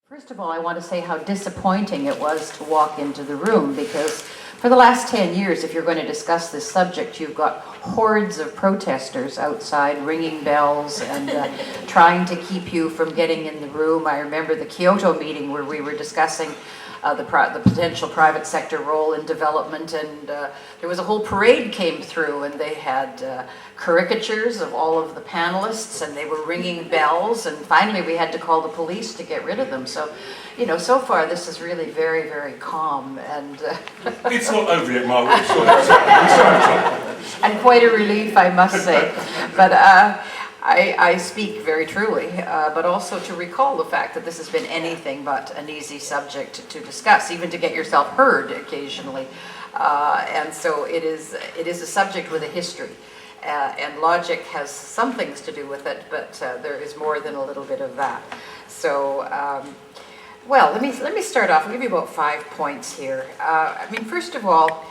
First of all, I want to say how disappointing it was to walk into the room, because for the last 10 years, if you're going to discuss this subject, you've got hordes of protesters outside ringing bells and trying to keep you from getting in the room. I remember the Kyoto meeting where we were discussing the potential private sector role in development, and there was a whole parade came through, and they had caricatures of all of the panelists, and they were ringing bells, and finally we had to call the police to get rid of them. So, you know, so far this is really very, very calm, and it's not over yet, Margaret. Sure, that's and quite a relief, I must say. But I speak very truly, but also to recall the fact that this has been anything but an easy subject to discuss, even to get yourself heard occasionally. And so it is a subject with a history, and logic has some things to do with it, but there is more than a little bit of that. So, well, let me start off. I'll give you about 5 points here. I mean, first of all,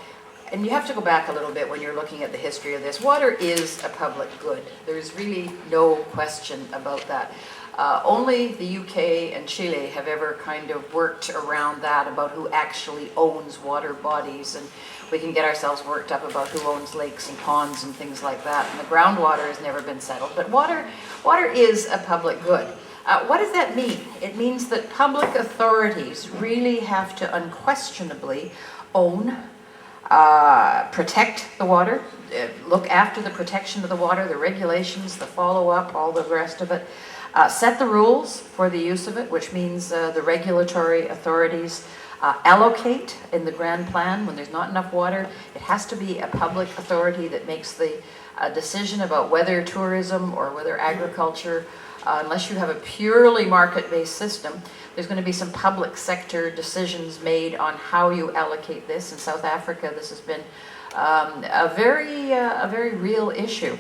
and you have to go back a little bit when you're looking at the history of this. Water is a public good. There's really no question about that. Only the UK and Chile have ever kind of worked around that, about who actually owns water bodies, and we can get ourselves worked up about who owns lakes and ponds and things like that. And the groundwater has never been settled, but water is a public good. What does that mean? It means that public authorities really have to unquestionably own, protect the water, look after the protection of the water, the regulations, the follow-up, all the rest of it, set the rules for the use of it, which means the regulatory authorities allocate in the grand plan when there's not enough water. It has to be a public authority that makes the decision about whether tourism or whether agriculture, unless you have a purely market-based system, there's going to be some public sector decisions made on how you allocate this. In South Africa, this has been a very real issue.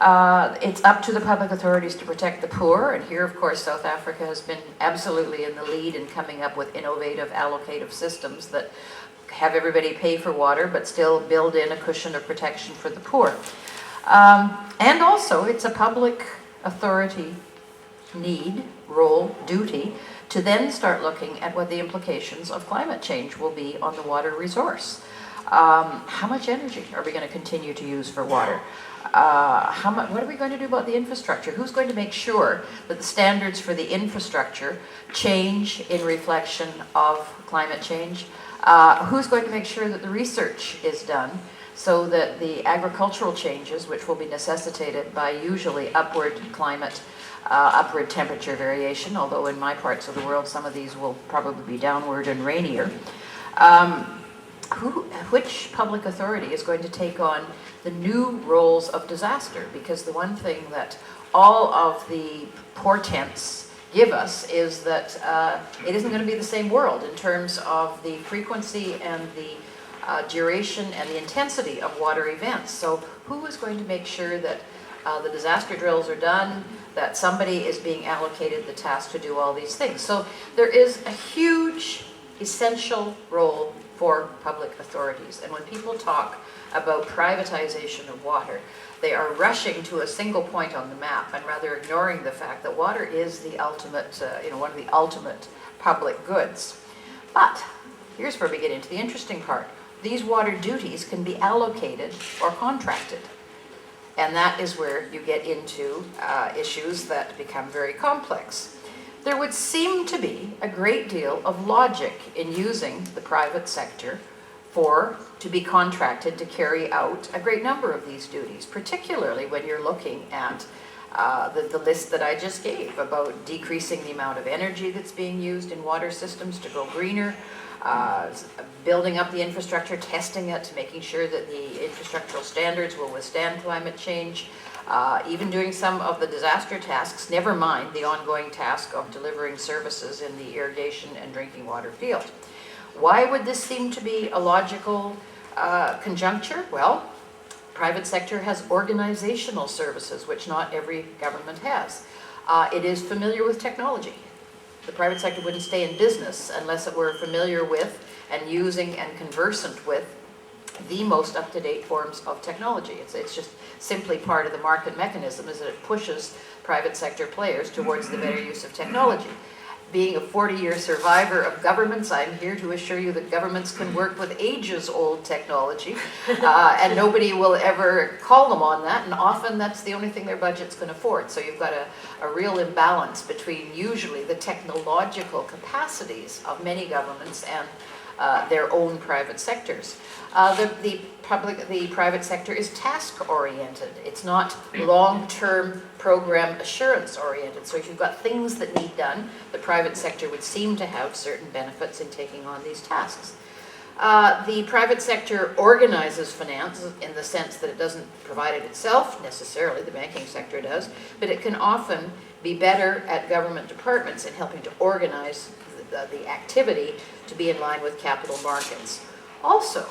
It's up to the public authorities to protect the poor, and here, of course, South Africa has been absolutely in the lead in coming up with innovative allocative systems that have everybody pay for water, but still build in a cushion of protection for the poor. And also, it's a public authority need, role, duty, to then start looking at what the implications of climate change will be on the water resource. How much energy are we going to continue to use for water? What are we going to do about the infrastructure? Who's going to make sure that the standards for the infrastructure change in reflection of climate change? Who's going to make sure that the research is done so that the agricultural changes, which will be necessitated by usually upward climate, upward temperature variation, although in my parts of the world some of these will probably be downward and rainier. Which public authority is going to take on the new roles of disaster? Because the one thing that all of the portents give us is that it isn't going to be the same world in terms of the frequency and the duration and the intensity of water events. So who is going to make sure that the disaster drills are done, that somebody is being allocated the task to do all these things? So there is a huge, essential role for public authorities. And when people talk about privatization of water, they are rushing to a single point on the map and rather ignoring the fact that water is the ultimate, one of the ultimate public goods. But here's where we get into the interesting part. These water duties can be allocated or contracted. And that is where you get into issues that become very complex. There would seem to be a great deal of logic in using the private sector to be contracted to carry out a great number of these duties, particularly when you're looking at the list that I just gave about decreasing the amount of energy that's being used in water systems to go greener, building up the infrastructure, testing it, making sure that the infrastructural standards will withstand climate change, even doing some of the disaster tasks, never mind the ongoing task of delivering services in the irrigation and drinking water field. Why would this seem to be a logical conjuncture? Well, private sector has organizational services, which not every government has. It is familiar with technology. The private sector wouldn't stay in business unless it were familiar with and using and conversant with the most up-to-date forms of technology. It's just simply part of the market mechanism, is that it pushes private sector players towards the better use of technology. being a 40-year survivor of governments, I'm here to assure you that governments can work with ages-old technology, and nobody will ever call them on that, and often that's the only thing their budgets can afford. So you've got a real imbalance between usually the technological capacities of many governments and their own private sectors. The private sector is task-oriented. It's not long-term program assurance-oriented. So if you've got things that need done, the private sector would seem to have certain benefits in taking on these tasks. The private sector organizes finance in the sense that it doesn't provide it itself necessarily, the banking sector does, but it can often be better at government departments in helping to organize the activity to be in line with capital markets. Also,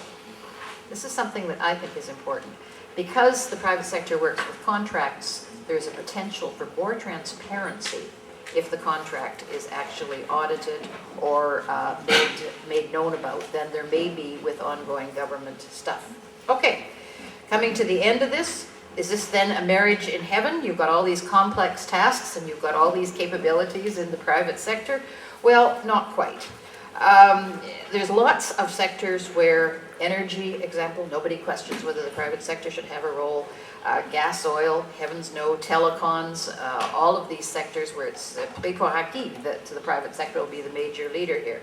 this is something that I think is important. Because the private sector works with contracts, there's a potential for more transparency if the contract is actually audited or made known about than there may be with ongoing government stuff. Okay, coming to the end of this, is this then a marriage in heaven? You've got all these complex tasks and you've got all these capabilities in the private sector. Well, not quite. There's lots of sectors where energy, example, nobody questions whether the private sector should have a role. Gas, oil, heavens no, telecoms, all of these sectors where it's pris pour acquis that the private sector will be the major leader here.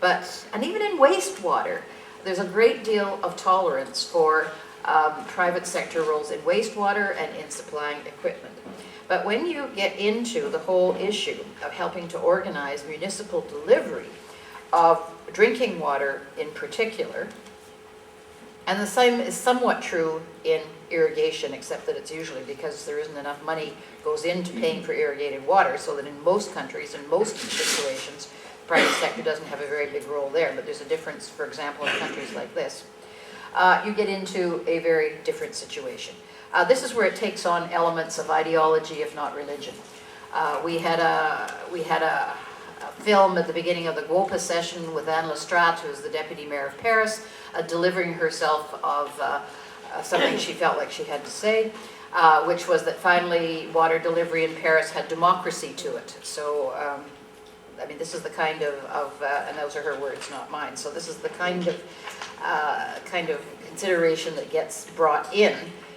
And even in wastewater, there's a great deal of tolerance for private sector roles in wastewater and in supplying equipment. But when you get into the whole issue of helping to organize municipal delivery of drinking water in particular, and the same is somewhat true in irrigation, except that it's usually because there isn't enough money goes into paying for irrigated water, so that in most countries, in most situations, the private sector doesn't have a very big role there. But there's a difference, for example, in countries like this. You get into a very different situation. This is where it takes on elements of ideology, if not religion. We had a film at the beginning of the GWOPA session with Anne Lestrade, who's the deputy mayor of Paris, delivering herself of something she felt like she had to say, which was that finally water delivery in Paris had democracy to it. So, I mean, this is the kind of and those are her words, not mine. So this is the kind of consideration that gets brought in,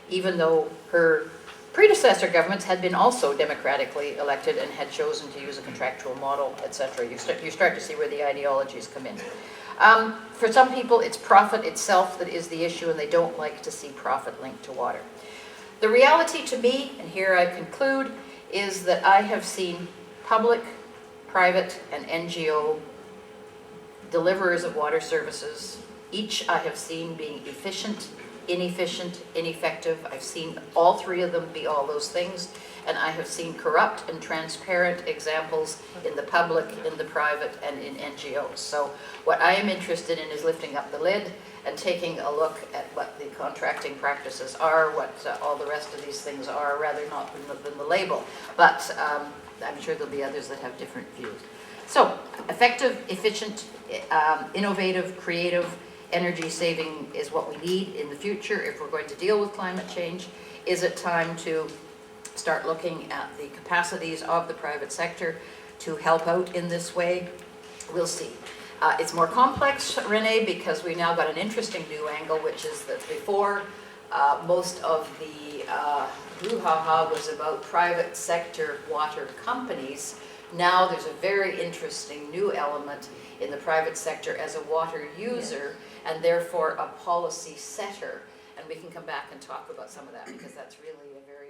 even though her predecessor governments had been also democratically elected and had chosen to use a contractual model, etc. You start to see where the ideologies come in. For some people, it's profit itself that is the issue, and they don't like to see profit linked to water. The reality to me, and here I conclude, is that I have seen public, private, and NGO deliverers of water services, each I have seen being efficient, inefficient, ineffective. I've seen all three of them be all those things, and I have seen corrupt and transparent examples in the public, in the private, and in NGOs. So what I am interested in is lifting up the lid and taking a look at what the contracting practices are, what all the rest of these things are, rather not than the label. But I'm sure there'll be others that have different views. So effective, efficient, innovative, creative, energy saving is what we need in the future if we're going to deal with climate change. Is it time to start looking at the capacities of the private sector to help out in this way? We'll see. It's more complex, Renee, because we've now got an interesting new angle, which is that before most of the brouhaha was about private sector water companies. Now there's a very interesting new element in the private sector as a water user, and therefore a policy setter. And we can come back and talk about some of that, because that's really a very